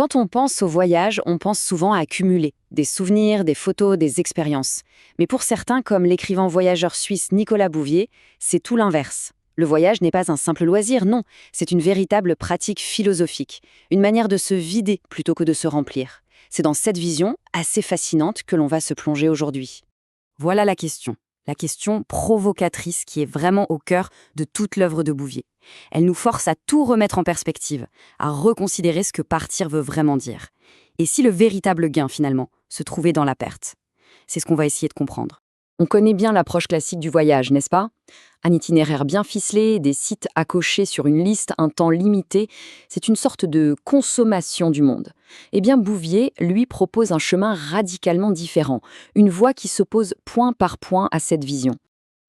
Quand on pense au voyage, on pense souvent à accumuler des souvenirs, des photos, des expériences. Mais pour certains, comme l'écrivain voyageur suisse Nicolas Bouvier, c'est tout l'inverse. Le voyage n'est pas un simple loisir, non, c'est une véritable pratique philosophique, une manière de se vider plutôt que de se remplir. C'est dans cette vision, assez fascinante, que l'on va se plonger aujourd'hui. Voilà la question provocatrice qui est vraiment au cœur de toute l'œuvre de Bouvier. Elle nous force à tout remettre en perspective, à reconsidérer ce que partir veut vraiment dire. Et si le véritable gain, finalement, se trouvait dans la perte? C'est ce qu'on va essayer de comprendre. On connaît bien l'approche classique du voyage, n'est-ce pas? Un itinéraire bien ficelé, des sites à cocher sur une liste, un temps limité, c'est une sorte de consommation du monde. Eh bien, Bouvier, lui, propose un chemin radicalement différent, une voie qui s'oppose point par point à cette vision.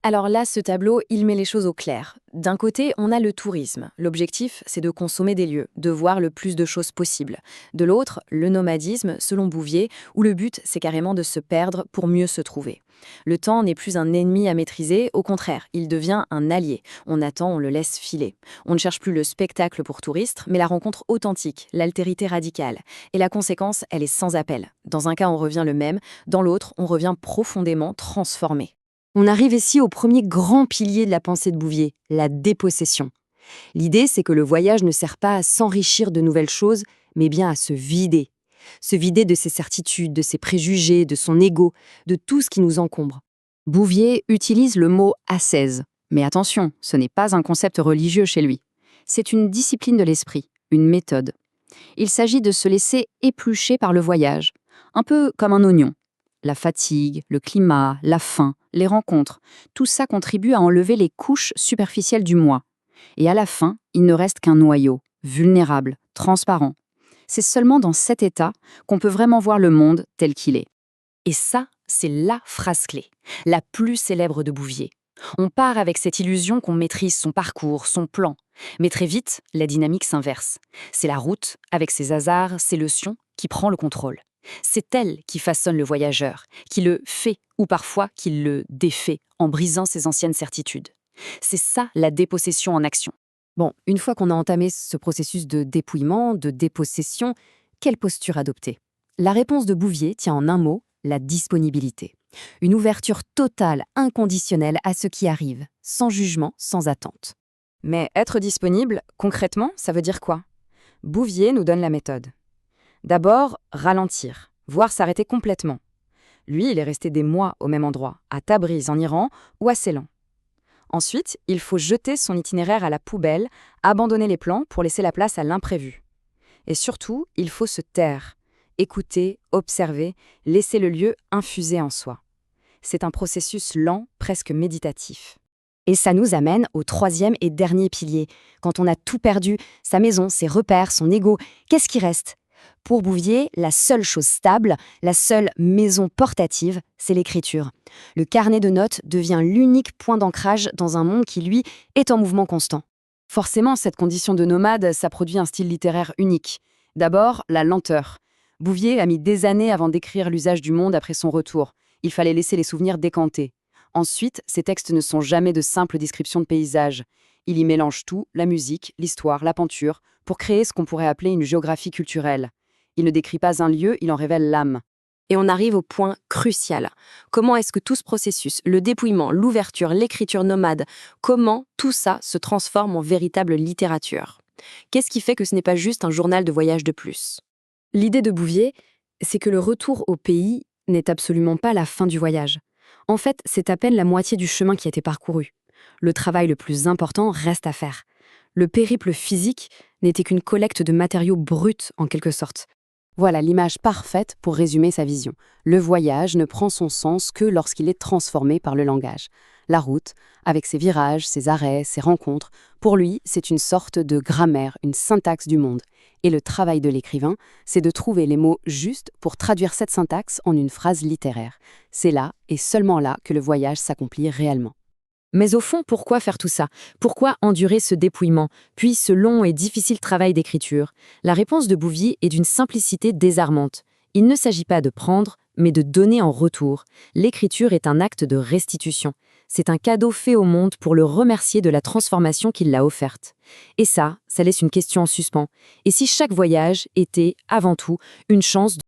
Alors là, ce tableau, il met les choses au clair. D'un côté, on a le tourisme. L'objectif, c'est de consommer des lieux, de voir le plus de choses possible. De l'autre, le nomadisme, selon Bouvier, où le but, c'est carrément de se perdre pour mieux se trouver. Le temps n'est plus un ennemi à maîtriser, au contraire, il devient un allié. On attend, on le laisse filer. On ne cherche plus le spectacle pour touristes, mais la rencontre authentique, l'altérité radicale. Et la conséquence, elle est sans appel. Dans un cas, on revient le même, dans l'autre, on revient profondément transformé. On arrive ici au premier grand pilier de la pensée de Bouvier, la dépossession. L'idée, c'est que le voyage ne sert pas à s'enrichir de nouvelles choses, mais bien à se vider. Se vider de ses certitudes, de ses préjugés, de son ego, de tout ce qui nous encombre. Bouvier utilise le mot ascèse. Mais attention, ce n'est pas un concept religieux chez lui. C'est une discipline de l'esprit, une méthode. Il s'agit de se laisser éplucher par le voyage, un peu comme un oignon. La fatigue, le climat, la faim, les rencontres, tout ça contribue à enlever les couches superficielles du moi. Et à la fin, il ne reste qu'un noyau, vulnérable, transparent. C'est seulement dans cet état qu'on peut vraiment voir le monde tel qu'il est. Et ça, c'est la phrase clé, la plus célèbre de Bouvier. On part avec cette illusion qu'on maîtrise son parcours, son plan. Mais très vite, la dynamique s'inverse. C'est la route, avec ses hasards, ses leçons, qui prend le contrôle. C'est elle qui façonne le voyageur, qui le fait ou parfois qui le défait en brisant ses anciennes certitudes. C'est ça la dépossession en action. Bon, une fois qu'on a entamé ce processus de dépouillement, de dépossession, quelle posture adopter? La réponse de Bouvier tient en un mot, la disponibilité. Une ouverture totale, inconditionnelle à ce qui arrive, sans jugement, sans attente. Mais être disponible, concrètement, ça veut dire quoi? Bouvier nous donne la méthode. D'abord, ralentir, voire s'arrêter complètement. Lui, il est resté des mois au même endroit, à Tabriz en Iran ou à Ceylan. Ensuite, il faut jeter son itinéraire à la poubelle, abandonner les plans pour laisser la place à l'imprévu. Et surtout, il faut se taire, écouter, observer, laisser le lieu infuser en soi. C'est un processus lent, presque méditatif. Et ça nous amène au troisième et dernier pilier. Quand on a tout perdu, sa maison, ses repères, son ego, qu'est-ce qui reste? Pour Bouvier, la seule chose stable, la seule maison portative, c'est l'écriture. Le carnet de notes devient l'unique point d'ancrage dans un monde qui, lui, est en mouvement constant. Forcément, cette condition de nomade, ça produit un style littéraire unique. D'abord, la lenteur. Bouvier a mis des années avant d'écrire l'usage du monde après son retour. Il fallait laisser les souvenirs décanter. Ensuite, ses textes ne sont jamais de simples descriptions de paysages. Il y mélange tout, la musique, l'histoire, la peinture, pour créer ce qu'on pourrait appeler une géographie culturelle. Il ne décrit pas un lieu, il en révèle l'âme. Et on arrive au point crucial. Comment est-ce que tout ce processus, le dépouillement, l'ouverture, l'écriture nomade, comment tout ça se transforme en véritable littérature? Qu'est-ce qui fait que ce n'est pas juste un journal de voyage de plus? L'idée de Bouvier, c'est que le retour au pays n'est absolument pas la fin du voyage. En fait, c'est à peine la moitié du chemin qui a été parcouru. Le travail le plus important reste à faire. Le périple physique n'était qu'une collecte de matériaux bruts en quelque sorte. Voilà l'image parfaite pour résumer sa vision. Le voyage ne prend son sens que lorsqu'il est transformé par le langage. La route, avec ses virages, ses arrêts, ses rencontres, pour lui, c'est une sorte de grammaire, une syntaxe du monde. Et le travail de l'écrivain, c'est de trouver les mots justes pour traduire cette syntaxe en une phrase littéraire. C'est là, et seulement là, que le voyage s'accomplit réellement. Mais au fond, pourquoi faire tout ça? Pourquoi endurer ce dépouillement, puis ce long et difficile travail d'écriture? La réponse de Bouvier est d'une simplicité désarmante. Il ne s'agit pas de prendre, mais de donner en retour. L'écriture est un acte de restitution. c'est un cadeau fait au monde pour le remercier de la transformation qu'il l'a offerte. Et ça laisse une question en suspens. Et si chaque voyage était, avant tout, une chance